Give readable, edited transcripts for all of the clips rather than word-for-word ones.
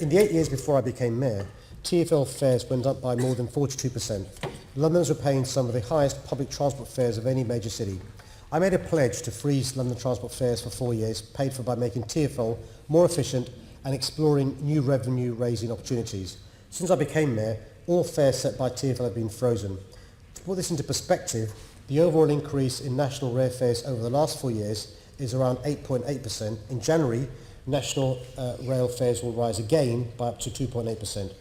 In the 8 years before I became mayor, TfL fares went up by more than 42%. Londoners were paying some of the highest public transport fares of any major city. I made a pledge to freeze London transport fares for 4 years, paid for by making TfL more efficient and exploring new revenue-raising opportunities. Since I became mayor, all fares set by TfL have been frozen. To put this into perspective, the overall increase in national rail fares over the last 4 years is around 8.8%. In January, national rail fares will rise again by up to 2.8%.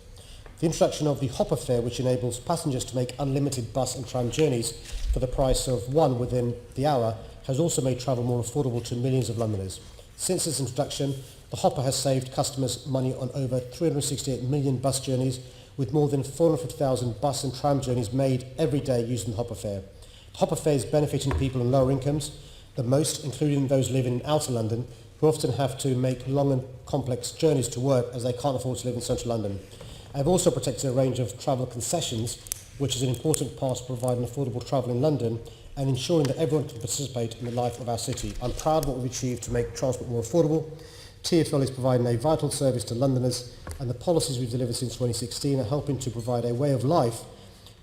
The introduction of the Hopper fare, which enables passengers to make unlimited bus and tram journeys for the price of one within the hour, has also made travel more affordable to millions of Londoners. Since its introduction, the Hopper has saved customers money on over 368 million bus journeys, with more than 450,000 bus and tram journeys made every day using the Hopper fare. The Hopper fare is benefiting people on lower incomes the most, including those living in outer London, who often have to make long and complex journeys to work as they can't afford to live in central London. I've also protected a range of travel concessions, which is an important part of providing affordable travel in London and ensuring that everyone can participate in the life of our city. I'm proud of what we've achieved to make transport more affordable. TfL is providing a vital service to Londoners, and the policies we've delivered since 2016 are helping to provide a way of life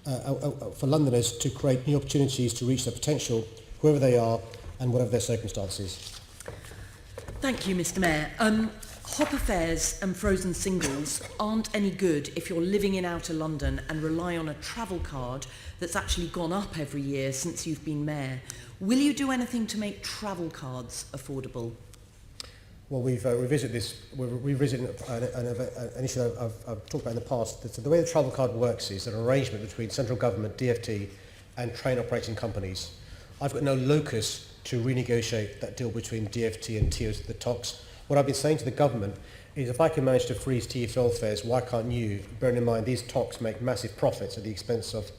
for Londoners to create new opportunities to reach their potential, whoever they are and whatever their circumstances. Thank you, Mr. Mayor. Hopper fares and frozen singles aren't any good if you're living in outer London and rely on a travel card that's actually gone up every year since you've been mayor. Will you do anything to make travel cards affordable? Well, we've revisited this. We're revisiting an issue that I've talked about in the past. So the way the travel card works is an arrangement between central government, DfT, and train operating companies. I've got no locus to renegotiate that deal between DfT and the TOCs. What I've been saying to the government is if I can manage to freeze TfL fares, why can't you? Bearing in mind these TOCs make massive profits at the expense of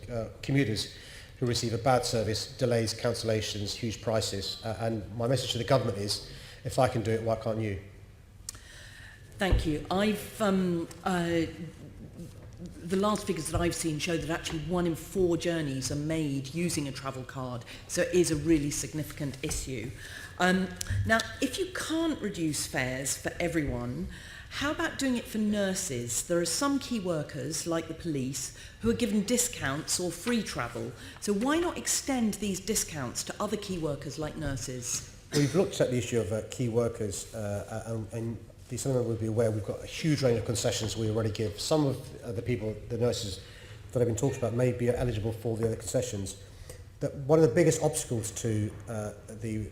commuters who receive a bad service, delays, cancellations, huge prices. And my message to the government is, if I can do it, why can't you? Thank you. The last figures that I've seen show that actually 1 in 4 journeys are made using a travel card, so it is a really significant issue. Now, if you can't reduce fares for everyone, how about doing it for nurses? There are some key workers, like the police, who are given discounts or free travel. So why not extend these discounts to other key workers like nurses? We've looked at the issue of key workers and some of them will be aware we've got a huge range of concessions we already give. Some of the people, the nurses that have been talked about, may be eligible for the other concessions. One of the biggest obstacles to the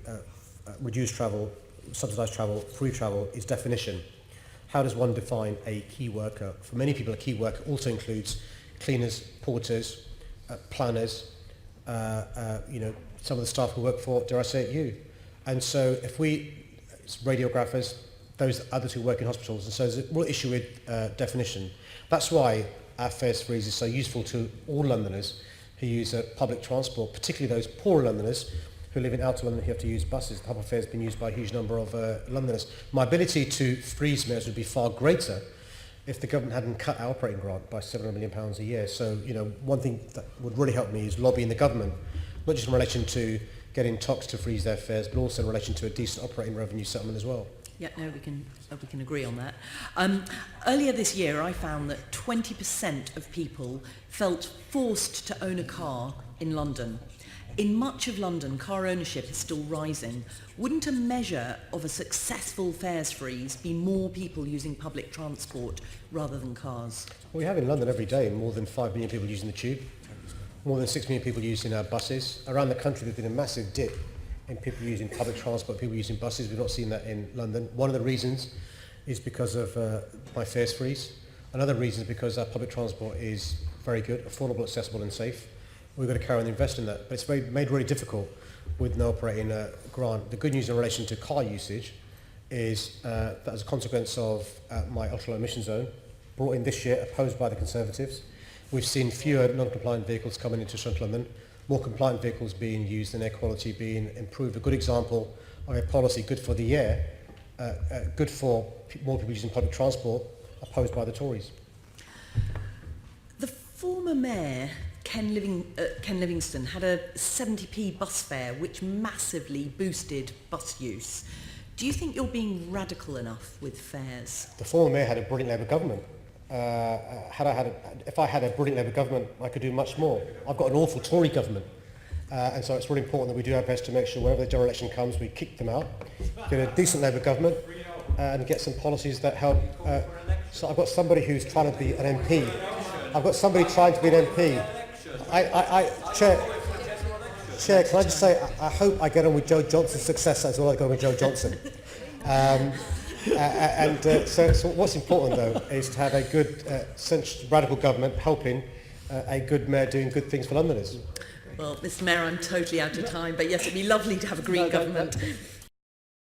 reduced travel, subsidised travel, free travel is definition. How does one define a key worker? For many people, a key worker also includes cleaners, porters, planners, some of the staff who work for, dare I say it, you. And so if it's radiographers, those others who work in hospitals, and so there's a real issue with definition. That's why our fares freeze is so useful to all Londoners who use public transport, particularly those poorer Londoners who live in outer London who have to use buses. The Hopper fare has been used by a huge number of Londoners. My ability to freeze fares would be far greater if the government hadn't cut our operating grant by £700 million a year. So, one thing that would really help me is lobbying the government, not just in relation to getting TOCs to freeze their fares, but also in relation to a decent operating revenue settlement as well. Yeah, no, we can agree on that. Earlier this year, I found that 20% of people felt forced to own a car in London. In much of London, car ownership is still rising. Wouldn't a measure of a successful fares freeze be more people using public transport rather than cars? Well, we have in London every day more than 5 million people using the tube, more than 6 million people using our buses. Around the country, there's been a massive dip in people using public transport, people using buses. We've not seen that in London. One of the reasons is because of my fares freeze. Another reason is because our public transport is very good, affordable, accessible and safe. We've got to carry on investing in that. But it's made really difficult with no operating grant. The good news in relation to car usage is that as a consequence of my ultra-low emission zone, brought in this year, opposed by the Conservatives, we've seen fewer non-compliant vehicles coming into central London, more compliant vehicles being used and air quality being improved. A good example of a policy good for the air, good for more people using public transport, opposed by the Tories. The former mayor, Ken Livingstone, had a 70p bus fare which massively boosted bus use. Do you think you're being radical enough with fares? The former mayor had a brilliant Labour government. If I had a brilliant Labour government, I could do much more. I've got an awful Tory government. And so it's really important that we do our best to make sure whenever the general election comes, we kick them out, get a decent Labour government, and get some policies that help. So I've got somebody who's trying to be an MP. I've got somebody trying to be an MP. Chair, can I just say, I hope I get on with Joe Johnson's successor as well as I go on with Joe Johnson. So what's important, though, is to have a good radical government helping a good mayor doing good things for Londoners. Well, Mr Mayor, I'm totally out of time, but yes, it'd be lovely to have a Green government.